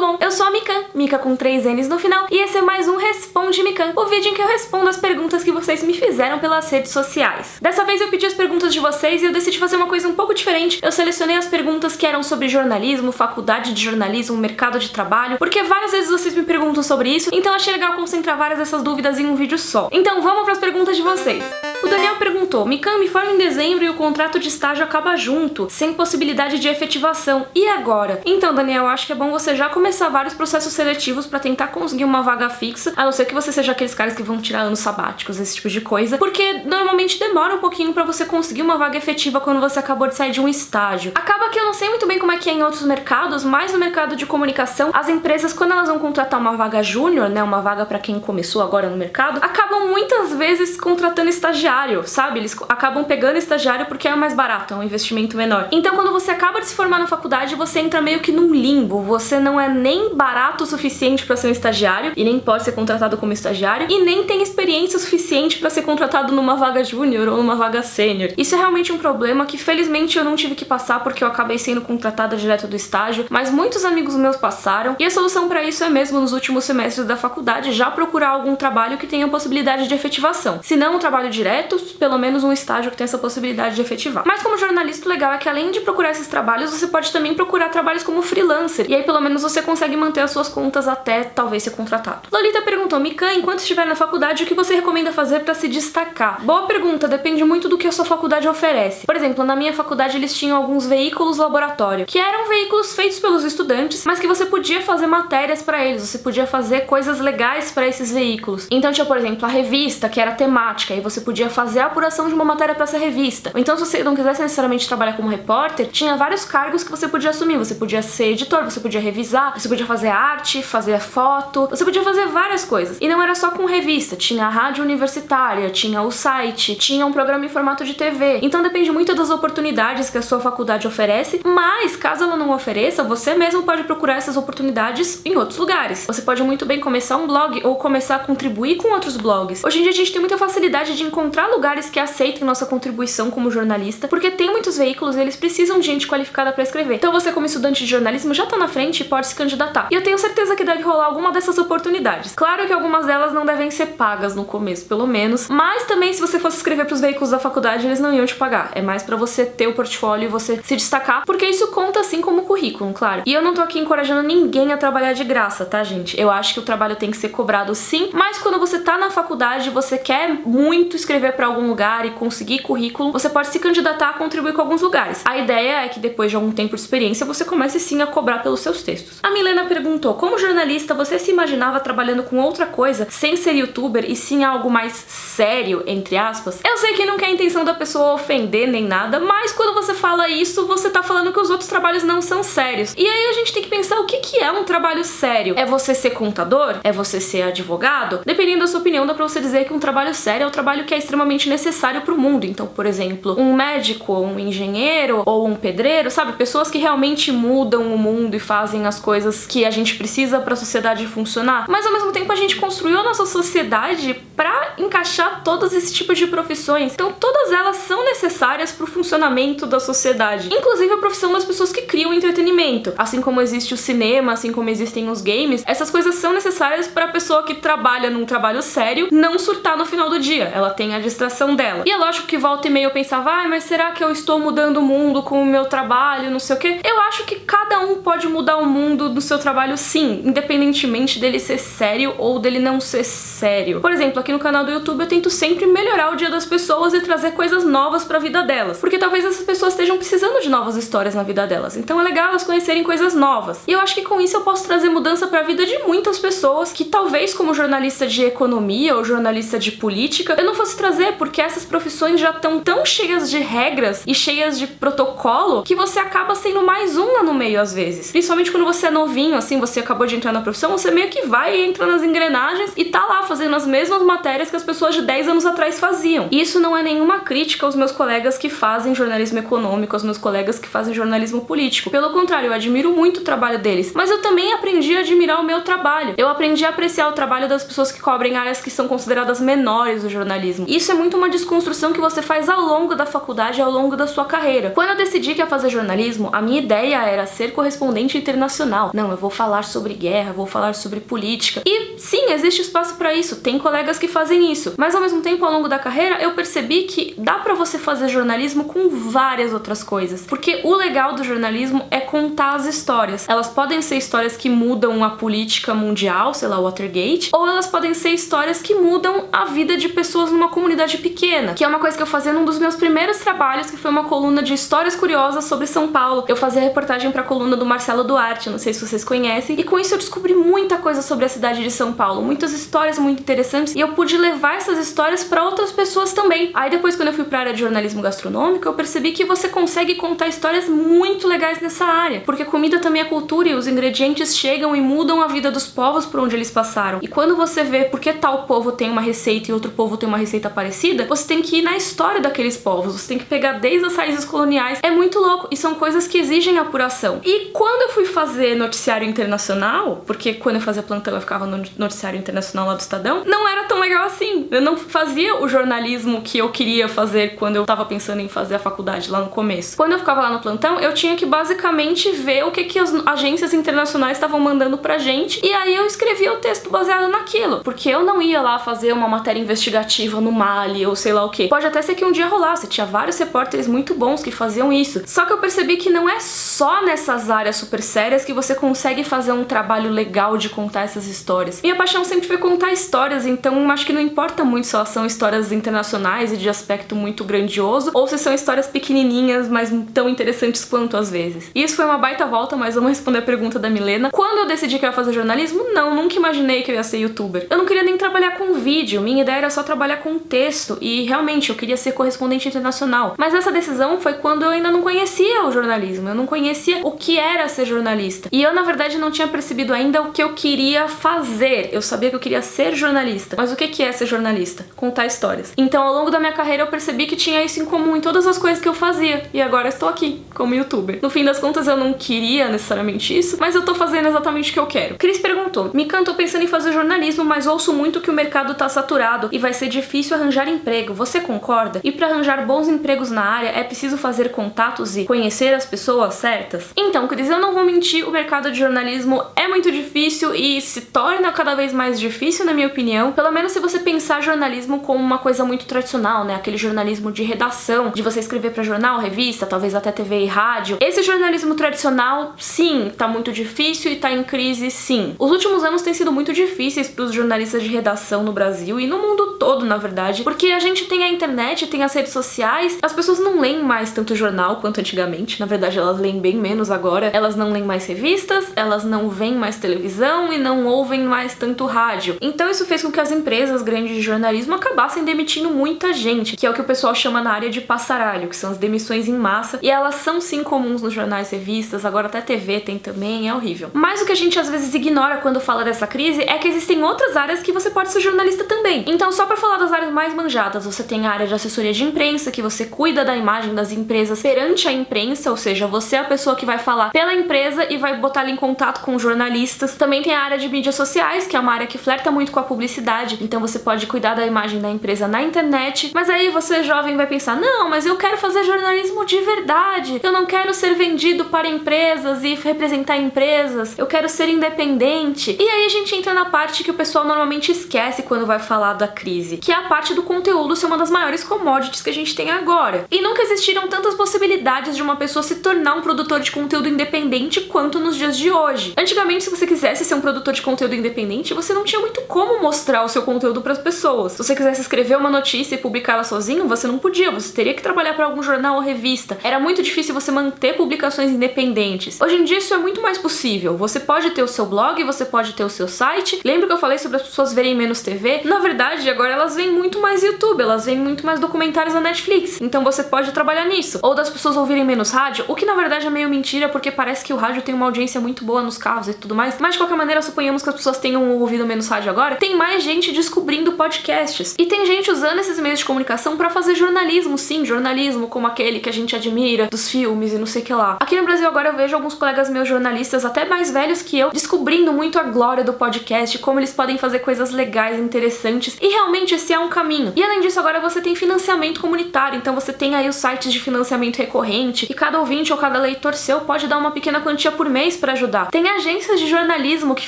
bom? Eu sou a Mikan, Mika com 3 N's no final, e esse é mais um Responde Mikan, o vídeo em que eu respondo as perguntas que vocês me fizeram pelas redes sociais. Dessa vez eu pedi as perguntas de vocês e eu decidi fazer uma coisa um pouco diferente. Eu selecionei as perguntas que eram sobre jornalismo, faculdade de jornalismo, mercado de trabalho, porque várias vezes vocês me perguntam sobre isso, então achei legal concentrar várias dessas dúvidas em um vídeo só. Então vamos para as perguntas de vocês. O Daniel perguntou: Mikan, me formo em dezembro e o contrato de estágio acaba junto, sem possibilidade de efetivação. E agora? Então, Daniel, acho que é bom você já começar vários processos seletivos pra tentar conseguir uma vaga fixa, a não ser que você seja aqueles caras que vão tirar anos sabáticos, esse tipo de coisa, porque normalmente demora um pouquinho pra você conseguir uma vaga efetiva quando você acabou de sair de um estágio. Acaba que eu não sei muito bem como é que é em outros mercados, mas no mercado de comunicação, as empresas, quando elas vão contratar uma vaga júnior, né, uma vaga pra quem começou agora no mercado, acabam muitas vezes contratando estagiário, sabe? Eles acabam pegando estagiário porque é mais barato, é um investimento menor. Então, quando você acaba de se formar na faculdade, você entra meio que num limbo. Você não é nem barato o suficiente pra ser um estagiário, e nem pode ser contratado como estagiário, e nem tem experiência suficiente pra ser contratado numa vaga júnior ou numa vaga sênior. Isso é realmente um problema que, felizmente, eu não tive que passar porque eu acabei sendo contratada direto do estágio, mas muitos amigos meus passaram, e a solução pra isso é mesmo, nos últimos semestres da faculdade, já procurar algum trabalho que tenha possibilidade de efetivação. Se não um trabalho direto, pelo menos um estágio que tenha essa possibilidade de efetivar. Mas como jornalista, o legal é que além de procurar esses trabalhos, você pode também procurar trabalhos como freelancer, e aí pelo menos você consegue manter as suas contas até talvez ser contratado. Lolita perguntou: Mikan, enquanto estiver na faculdade, o que você recomenda fazer pra se destacar? Boa pergunta, depende muito do que a sua faculdade oferece. Por exemplo, na minha faculdade eles tinham alguns veículos laboratório, que eram veículos feitos pelos estudantes, mas que você podia fazer matérias pra eles, você podia fazer coisas legais pra esses veículos. Então tinha, por exemplo, a revista, que era temática, e você podia fazer a apuração de uma matéria pra essa revista. Ou então, se você não quisesse necessariamente trabalhar como repórter, tinha vários cargos que você podia assumir. Você podia ser editor, você podia revisar, você podia fazer arte, fazer foto, você podia fazer várias coisas. E não era só com revista, tinha a rádio universitária, tinha o site, tinha um programa em formato de TV. Então depende muito das oportunidades que a sua faculdade oferece, mas caso ela não ofereça, você mesmo pode procurar essas oportunidades em outros lugares. Você pode muito bem começar um blog ou começar a contribuir com outros blogs. Hoje em dia a gente tem muita facilidade de encontrar lugares que aceitem nossa contribuição como jornalista, porque tem muitos veículos e eles precisam de gente qualificada pra escrever. Então você, como estudante de jornalismo, já tá na frente e pode se candidatar. E eu tenho certeza que deve rolar alguma dessas oportunidades. Claro que algumas delas não devem ser pagas no começo, pelo menos, mas também se você fosse escrever pros veículos da faculdade, eles não iam te pagar. É mais pra você ter o portfólio e você se destacar, porque isso conta assim como currículo, claro. E eu não tô aqui encorajando ninguém a trabalhar de graça, tá, gente? Eu acho que o trabalho tem que ser cobrado sim, mas quando você tá na faculdade, você quer muito escrever pra algum lugar e conseguir currículo, você pode se candidatar a contribuir com alguns lugares. A ideia é que depois de algum tempo de experiência, você comece sim a cobrar pelos seus textos. A Milena perguntou: como jornalista, você se imaginava trabalhando com outra coisa, sem ser youtuber e sim algo mais sério, entre aspas? Eu sei que não é a intenção da pessoa ofender nem nada, mas quando você fala isso, você tá falando que os outros trabalhos não são sérios. E aí a gente tem que pensar o que é um trabalho sério. É você ser contador? É você ser advogado? Dependendo da sua opinião, dá pra você dizer que um trabalho sério é um trabalho que é extremamente necessário pro mundo. Então, por exemplo, um médico, um engenheiro ou um pedreiro, sabe? Pessoas que realmente mudam o mundo e fazem as coisas que a gente precisa pra sociedade funcionar. Mas ao mesmo tempo a gente construiu a nossa sociedade pra encaixar todos esse tipo de profissões. Então todas elas são necessárias pro funcionamento da sociedade. Inclusive a profissão das pessoas que criam entretenimento. Assim como existe o cinema, assim como existem os games, essas coisas são necessárias pra pessoa que trabalha num trabalho sério não surtar no final do dia. Ela tem a distração dela. E é lógico que volta e meia eu pensava: mas será que eu estou mudando o mundo com o meu trabalho, não sei o quê? Eu acho que cada um pode mudar o mundo do seu trabalho sim, independentemente dele ser sério ou dele não ser sério. Por exemplo, aqui no canal do YouTube eu tento sempre melhorar o dia das pessoas e trazer coisas novas pra vida delas, porque talvez essas pessoas estejam precisando de novas histórias na vida delas, então é legal elas conhecerem coisas novas. E eu acho que com isso eu posso trazer mudança pra vida de muitas pessoas que talvez, como jornalista de economia ou jornalista de política, eu não fosse trazer, porque essas profissões já estão tão cheias de regras e cheias de protocolo que você acaba sendo mais um lá no meio às vezes. Principalmente quando você é novinho, assim, você acabou de entrar na profissão, você meio que vai e entra nas engrenagens e tá lá fazendo as mesmas matérias que as pessoas de 10 anos atrás faziam. E isso não é nenhuma crítica aos meus colegas que fazem jornalismo econômico, aos meus colegas que fazem jornalismo político. Pelo contrário, eu admiro muito o trabalho deles. Mas eu também aprendi a admirar o meu trabalho. Eu aprendi a apreciar o trabalho das pessoas que cobrem áreas que são consideradas menores do jornalismo. Isso é muito uma desconstrução que você faz ao longo da faculdade, ao longo da sua carreira. Quando eu decidi que ia fazer jornalismo, a minha ideia era ser correspondente internacional. Não, eu vou falar sobre guerra, vou falar sobre política. E sim, existe espaço para isso. Tem colegas que fazem isso. Mas ao mesmo tempo, ao longo da carreira, eu percebi que dá pra você fazer jornalismo com várias outras coisas. Porque o legal do jornalismo é contar as histórias. Elas podem ser histórias que mudam a política mundial, sei lá, Watergate, ou elas podem ser histórias que mudam a vida de pessoas numa comunidade pequena, que é uma coisa que eu fazia num dos meus primeiros trabalhos, que foi uma coluna de histórias curiosas sobre São Paulo. Eu fazia reportagem pra coluna do Marcelo Duarte, não sei se vocês conhecem, e com isso eu descobri muita coisa sobre a cidade de São Paulo, muitas histórias muito interessantes, e eu pude levar essas histórias pra outras pessoas também. Aí depois, quando eu fui pra área de jornalismo gastronômico, eu percebi que você consegue contar histórias muito legais nessa área, porque comida também é cultura e os ingredientes chegam e mudam a vida dos povos por onde eles passaram. E quando você vê por que tal povo tem uma receita e outro povo tem uma receita parecida, você tem que ir na história daqueles povos, você tem que pegar desde as raízes coloniais. É muito louco e são coisas que exigem apuração. E quando eu fui fazer noticiário internacional, porque quando eu fazia plantão eu ficava no noticiário internacional lá do Estadão, não era tão legal assim. Eu não fazia o jornalismo que eu queria fazer quando eu tava pensando em fazer a faculdade lá no começo. Quando eu ficava lá no plantão, eu tinha que basicamente ver o que as agências internacionais estavam mandando pra gente, e aí eu escrevia o texto baseado naquilo, porque eu não ia lá fazer uma matéria investigativa no Mali ou sei lá o que. Pode até ser que um dia rolasse, tinha vários repórteres muito bons que faziam isso. Só que eu percebi que não é só nessas áreas super sérias que você consegue fazer um trabalho legal de contar essas histórias. Minha paixão sempre foi contar histórias, então acho que não importa muito se elas são histórias internacionais e de aspecto muito grandioso, ou se são histórias pequenininhas, mas tão interessantes quanto às vezes. E isso foi uma baita volta, mas vamos responder a pergunta da Milena. Quando eu decidi que eu ia fazer jornalismo, não, nunca imaginei que eu ia ser youtuber. Eu não queria nem trabalhar com vídeo, minha ideia era só trabalhar com texto, e realmente eu queria ser correspondente internacional. Mas essa decisão foi quando eu ainda não conhecia o jornalismo, eu não conhecia o que era ser jornalista. E eu, na verdade, não tinha percebido ainda o que eu queria fazer. Eu sabia que eu queria ser jornalista. Mas o que é ser jornalista? Contar histórias. Então, ao longo da minha carreira, eu percebi que tinha isso em comum em todas as coisas que eu fazia. E agora estou aqui, como youtuber. No fim das contas, eu não queria necessariamente isso, mas eu tô fazendo exatamente o que eu quero. Cris perguntou: Mikan, tô pensando em fazer jornalismo, mas ouço muito que o mercado tá saturado e vai ser difícil arranjar emprego. Você concorda? E pra arranjar bons empregos na área, é preciso fazer contatos e conhecer as pessoas certas? Então, Cris, eu não vou mentir, o mercado de jornalismo é muito difícil e se torna cada vez mais difícil, na minha opinião. Pelo menos se você pensar jornalismo como uma coisa muito tradicional, né? Aquele jornalismo de redação, de você escrever pra jornal, revista, talvez até TV e rádio. Esse jornalismo tradicional, sim, tá muito difícil e tá em crise, sim. Os últimos anos têm sido muito difíceis pros jornalistas de redação no Brasil e no mundo todo, na verdade, porque a gente tem a internet, tem as redes sociais, as pessoas não leem mais tanto jornal quanto antigamente. Na verdade, elas leem bem menos agora. Elas não leem mais revistas, elas não veem mais televisão e não ouvem mais tanto rádio. Então isso fez com que as empresas grandes de jornalismo acabassem demitindo muita gente, que é o que o pessoal chama na área de passaralho, que são as demissões em massa, e elas são sim comuns nos jornais, revistas, agora até TV tem também, é horrível. Mas o que a gente às vezes ignora quando fala dessa crise é que existem outras áreas que você pode ser jornalista também. Então, só pra falar das áreas mais manjadas, você tem a área de assessoria de imprensa, que você cuida da imagem das empresas perante a imprensa, ou seja, você é a pessoa que vai falar pela empresa e vai botar ela em contato com jornalistas. Também tem a área de mídias sociais, que é uma área que flerta muito com a publicidade, então você pode cuidar da imagem da empresa na internet. Mas aí você, jovem, vai pensar: não, mas eu quero fazer jornalismo de verdade, eu não quero ser vendido para empresas e representar empresas, eu quero ser independente. E aí a gente entra na parte que o pessoal normalmente esquece quando vai falar da crise, que é a parte do conteúdo ser uma das maiores commodities que a gente tem agora. E nunca existiram tantas possibilidades de uma pessoa se tornar um produtor de conteúdo independente quanto nos dias de hoje. Antigamente, se você quisesse ser um produtor de conteúdo independente, você não tinha muito como mostrar o seu conteúdo para as pessoas. Se você quisesse escrever uma notícia e publicá-la sozinho, você não podia, você teria que trabalhar para algum jornal ou revista. Era muito difícil você manter publicações independentes. Hoje em dia isso é muito mais possível. Você pode ter o seu blog, você pode ter o seu site. Lembra que eu falei sobre as pessoas verem menos TV? Na verdade, agora elas veem muito mais YouTube, elas veem muito mais documentários na Netflix. Então você pode trabalhar nisso. Ou das pessoas ouvirem menos rádio, o que na verdade é meio mentira, porque parece que o rádio tem uma audiência muito boa nos carros e tudo mais, mas de qualquer maneira, suponhamos que as pessoas tenham um ouvido menos rádio agora, tem mais gente descobrindo podcasts. E tem gente usando esses meios de comunicação pra fazer jornalismo, sim, jornalismo como aquele que a gente admira, dos filmes e não sei o que lá. Aqui no Brasil agora eu vejo alguns colegas meus jornalistas, até mais velhos que eu, descobrindo muito a glória do podcast, como eles podem fazer coisas legais, interessantes, e realmente esse é um caminho. E além disso, agora você tem financiamento comunitário, então você tem aí os sites de financiamento recorrente, e cada ouvinte ou cada leitor seu pode dar uma pequena quantia por mês pra ajudar. Tem agências de jornalismo que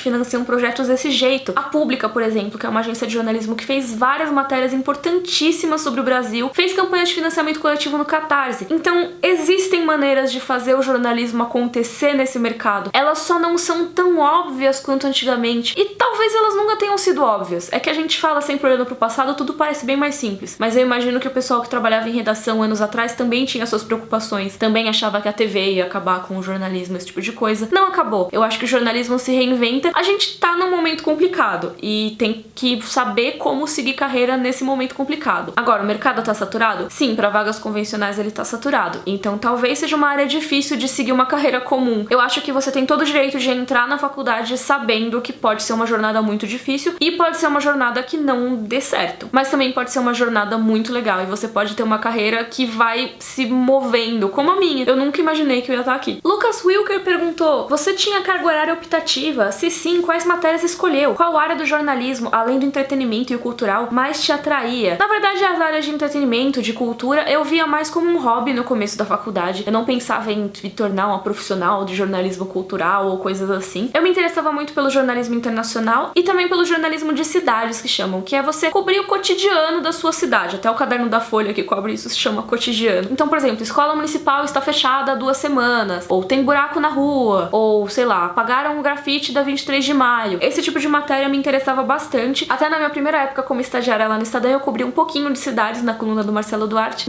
financiam projetos desse jeito. A Pública, por exemplo, que é uma agência de jornalismo que fez várias matérias importantíssimas sobre o Brasil, fez campanhas de financiamento coletivo no Catarse. Então, existem maneiras de fazer o jornalismo acontecer nesse mercado. Elas só não são tão óbvias quanto antigamente. E talvez elas nunca tenham sido óbvias. É que a gente fala sempre olhando pro passado, tudo parece bem mais simples. Mas eu imagino que o pessoal que trabalhava em redação anos atrás também tinha suas preocupações. Também achava que a TV ia acabar com o jornalismo, esse tipo de coisa. Não acabou. Eu acho que o jornalismo se reinventa. A gente tá num momento complicado e tem que saber como seguir carreira nesse momento complicado. Agora, o mercado tá saturado? Sim, para vagas convencionais ele tá saturado. Então talvez seja uma área difícil de seguir uma carreira comum. Eu acho que você tem todo o direito de entrar na faculdade sabendo que pode ser uma jornada muito difícil e pode ser uma jornada que não dê certo. Mas também pode ser uma jornada muito legal e você pode ter uma carreira que vai se movendo, como a minha. Eu nunca imaginei que eu ia estar aqui. Lucas Wilker perguntou: você tinha carga horária optativa? Se sim, quais matérias escolheu? Qual área do jornalismo, além do entretenimento e o cultural, mais te atraía? Na verdade, as áreas de entretenimento, de cultura, eu via mais como um hobby no começo da faculdade. Eu não pensava em me tornar uma profissional de jornalismo cultural ou coisas assim. Eu me interessava muito pelo jornalismo internacional e também pelo jornalismo de cidades, que chamam, que é você cobrir o cotidiano da sua cidade. Até o caderno da Folha que cobre isso se chama cotidiano. Então, por exemplo, escola municipal está fechada há 2 semanas, ou tem buraco na rua, ou, sei lá, apagaram o grafite da 23 de maio. Esse tipo de matéria me interessava bastante. Até na minha primeira época como estagiária lá no Estadão, eu cobri um pouquinho de cidades na coluna do Marcelo Duarte.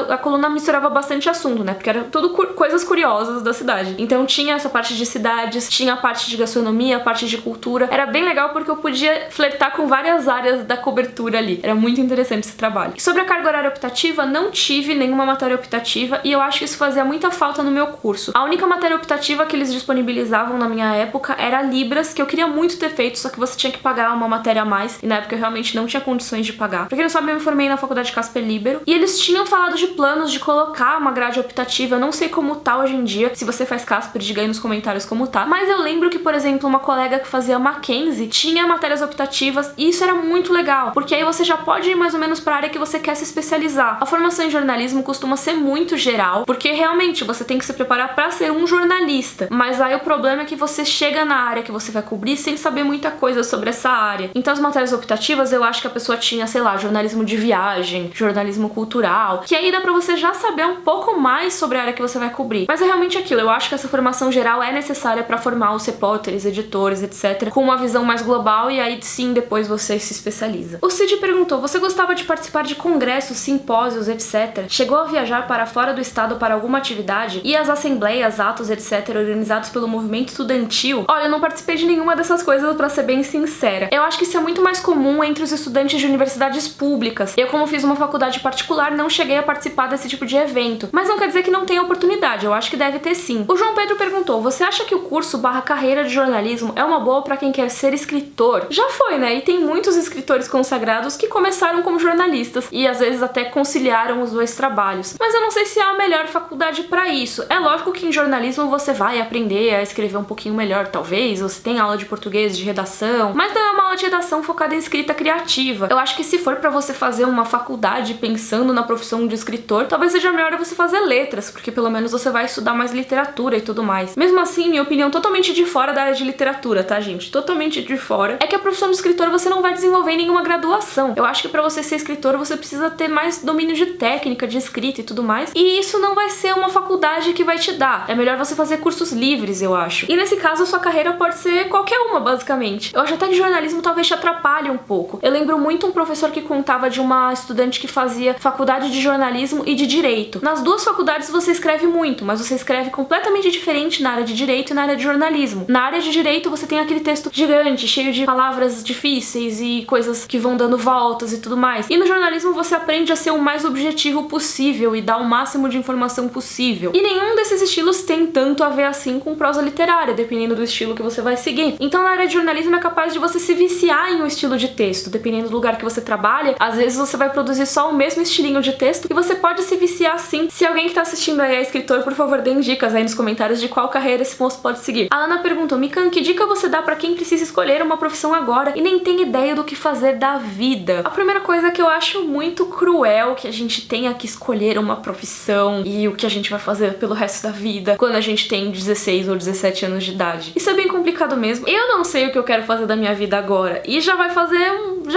A coluna misturava bastante assunto, né? Porque era tudo coisas curiosas da cidade. Então tinha essa parte de cidades, tinha a parte de gastronomia, a parte de cultura. Era bem legal porque eu podia flertar com várias áreas da cobertura ali. Era muito interessante esse trabalho. E sobre a carga horária optativa, não tive nenhuma matéria optativa e eu acho que isso fazia muita falta no meu curso. A única matéria optativa que eles disponibilizavam na minha época era Libras, que eu queria muito ter feito, só que você tinha que pagar uma matéria a mais e na época eu realmente não tinha condições de pagar. Pra quem não sabe, eu me formei na faculdade Casper Libero e eles tinham falado de planos de colocar uma grade optativa. Eu não sei como tá hoje em dia. Se você faz Casper, diga aí nos comentários como tá. Mas eu lembro que, por exemplo, uma colega que fazia Mackenzie tinha matérias optativas e isso era muito legal, porque aí você já pode ir mais ou menos pra área que você quer se especializar. A formação em jornalismo costuma ser muito geral, porque realmente você tem que se preparar pra ser um jornalista. Mas aí o problema é que você chega na área que você vai cobrir sem saber muita coisa sobre essa área. Então as matérias optativas, eu acho que a pessoa tinha, sei lá, jornalismo de viagem, jornalismo cultural, que aí dá pra você já saber um pouco mais sobre a área que você vai cobrir. Mas é realmente aquilo, eu acho que essa formação geral é necessária pra formar os repórteres, editores, etc, com uma visão mais global e aí sim depois você se especializa. O Cid perguntou: você gostava de participar de congressos, simpósios, etc? Chegou a viajar para fora do estado para alguma atividade? E as assembleias, atos, etc, organizados pelo movimento estudantil? Olha, eu não participei de nenhuma dessas coisas, pra ser bem sincera. Eu acho que isso é muito mais comum entre os estudantes de universidades públicas. Eu, como fiz uma faculdade particular, não cheguei a participar desse tipo de evento. Mas não quer dizer que não tenha oportunidade, eu acho que deve ter sim. O João Pedro perguntou: você acha que o curso / carreira de jornalismo é uma boa pra quem quer ser escritor? Já foi, né? E tem muitos escritores consagrados que começaram como jornalistas e às vezes até conciliaram os 2 trabalhos. Mas eu não sei se é a melhor faculdade pra isso. É lógico que em jornalismo você vai aprender a escrever um pouquinho melhor, talvez, você tem aula de português, de redação, mas não é uma aula de redação focada em escrita criativa. Eu acho que se for pra você fazer uma faculdade pensando na profissão de escritor, talvez seja melhor você fazer letras, porque pelo menos você vai estudar mais literatura e tudo mais. Mesmo assim, minha opinião totalmente de fora da área de literatura, tá, gente? Totalmente de fora. É que a profissão de escritor você não vai desenvolver em nenhuma graduação. Eu acho que pra você ser escritor você precisa ter mais domínio de técnica, de escrita e tudo mais, e isso não vai ser uma faculdade que vai te dar. É melhor você fazer cursos livres, eu acho. E nesse caso, a sua carreira pode ser qualquer uma, basicamente. Eu acho até que jornalismo jornalismo talvez te atrapalhe um pouco. Eu lembro muito um professor que contava de uma estudante que fazia faculdade de jornalismo e de direito. Nas duas faculdades você escreve muito, mas você escreve completamente diferente na área de direito e na área de jornalismo. Na área de direito você tem aquele texto gigante, cheio de palavras difíceis e coisas que vão dando voltas e tudo mais. E no jornalismo você aprende a ser o mais objetivo possível e dar o máximo de informação possível. E nenhum desses estilos tem tanto a ver assim com prosa literária, dependendo do estilo que você vai seguir. Então na área de jornalismo é capaz de você se viciar em um estilo de texto, dependendo do lugar que você trabalha. Às vezes você vai produzir só o mesmo estilinho de texto e você pode se viciar sim. Se alguém que tá assistindo aí é escritor, por favor, deem dicas aí nos comentários de qual carreira esse moço pode seguir. A Ana perguntou: Mikan, que dica você dá pra quem precisa escolher uma profissão agora e nem tem ideia do que fazer da vida? A primeira coisa é que eu acho muito cruel que a gente tenha que escolher uma profissão e o que a gente vai fazer pelo resto da vida quando a gente tem 16 ou 17 anos de idade. Isso é bem complicado mesmo. Eu não sei o que eu quero fazer da minha vida agora e já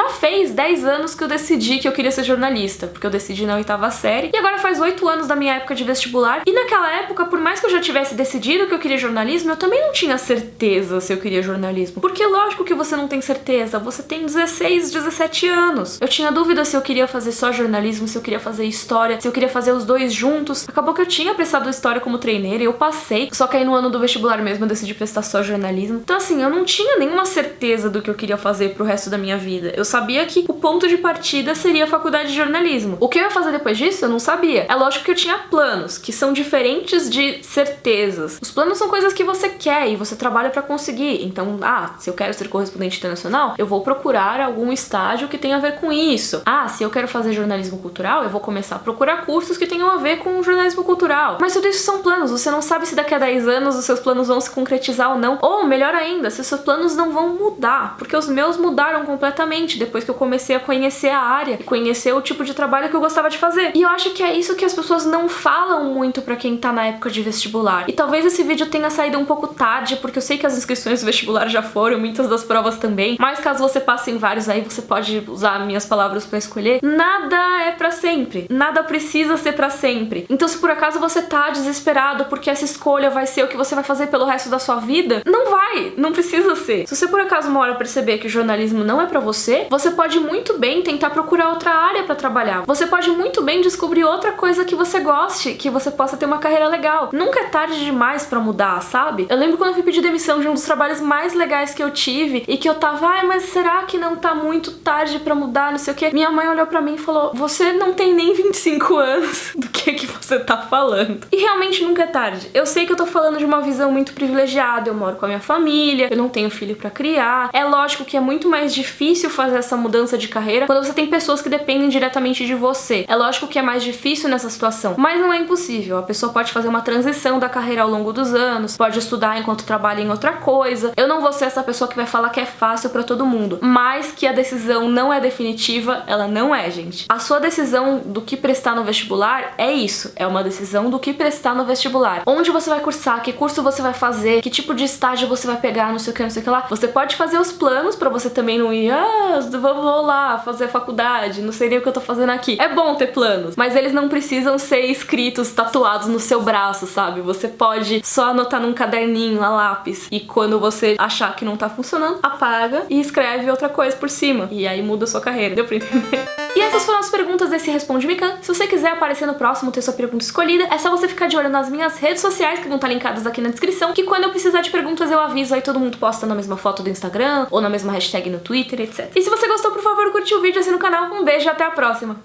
fez 10 anos que eu decidi que eu queria ser jornalista, porque eu decidi na 8ª série e agora faz 8 anos da minha época de vestibular. E naquela época, por mais que eu já tivesse decidido que eu queria jornalismo, eu também não tinha certeza se eu queria jornalismo. Porque lógico que você não tem certeza, você tem 16, 17 anos. Eu tinha dúvida se eu queria fazer só jornalismo, se eu queria fazer história, se eu queria fazer os dois juntos. Acabou que eu tinha prestado história como treineira e eu passei, só que aí no ano do vestibular mesmo eu decidi prestar só jornalismo. Então assim, eu não tinha nenhuma certeza do que eu queria fazer pro resto da minha vida. Eu sabia que o ponto de partida seria a faculdade de jornalismo. O que eu ia fazer depois disso, eu não sabia. É lógico que eu tinha planos, que são diferentes de certezas. Os planos são coisas que você quer e você trabalha pra conseguir. Então, se eu quero ser correspondente internacional, eu vou procurar algum estágio que tenha a ver com isso. Se eu quero fazer jornalismo cultural, eu vou começar a procurar cursos que tenham a ver com jornalismo cultural. Mas tudo isso são planos, você não sabe se daqui a 10 anos os seus planos vão se concretizar ou não. Ou, melhor ainda, se os seus planos não vão mudar, porque os meus mudaram completamente depois que eu comecei a conhecer a área e conhecer o tipo de trabalho que eu gostava de fazer. E eu acho que é isso que as pessoas não falam muito pra quem tá na época de vestibular. E talvez esse vídeo tenha saído um pouco tarde, porque eu sei que as inscrições do vestibular já foram, muitas das provas também, mas caso você passe em vários aí, você pode usar minhas palavras pra escolher. Nada é pra sempre. Nada precisa ser pra sempre. Então se por acaso você tá desesperado porque essa escolha vai ser o que você vai fazer pelo resto da sua vida, não precisa ser. Se você por acaso uma hora perceber que o jornalismo não é pra você, você pode muito bem tentar procurar outra área pra trabalhar. Você pode muito bem descobrir outra coisa que você goste, que você possa ter uma carreira legal. Nunca é tarde demais pra mudar, sabe? Eu lembro quando eu fui pedir demissão de um dos trabalhos mais legais que eu tive e que eu tava, mas será que não tá muito tarde pra mudar, não sei o que. Minha mãe olhou pra mim e falou: você não tem nem 25 anos, do que você tá falando? E realmente nunca é tarde. Eu sei que eu tô falando de uma visão muito privilegiada, eu moro com a minha família, eu não tenho filho pra criar. É lógico que é muito mais difícil fazer essa mudança de carreira quando você tem pessoas que dependem diretamente de você. É lógico que é mais difícil nessa situação, mas não é impossível. A pessoa pode fazer uma transição da carreira ao longo dos anos, pode estudar enquanto trabalha em outra coisa. Eu não vou ser essa pessoa que vai falar que é fácil pra todo mundo, mas que a decisão não é definitiva, ela não é, gente. A sua decisão do que prestar no vestibular é isso, é uma decisão do que prestar no vestibular. Onde você vai cursar, que curso você vai fazer, que tipo de estágio você vai pegar, não sei o que, não sei o que lá. Você pode fazer os planos pra você também não ir, vou lá fazer a faculdade, não seria o que eu tô fazendo aqui. É bom ter planos, mas eles não precisam ser escritos, tatuados no seu braço, sabe? Você pode só anotar num caderninho a lápis e quando você achar que não tá funcionando, apaga e escreve outra coisa por cima. E aí muda a sua carreira, deu pra entender? E essas foram as perguntas desse Responde Mikan. Se você quiser aparecer no próximo, ter sua pergunta escolhida, é só você ficar de olho nas minhas redes sociais, que vão estar linkadas aqui na descrição, que quando eu precisar de perguntas eu aviso, aí todo mundo posta na mesma foto do Instagram, ou na mesma hashtag no Twitter, etc. E se você gostou, por favor, curte o vídeo, assina o canal. Um beijo e até a próxima!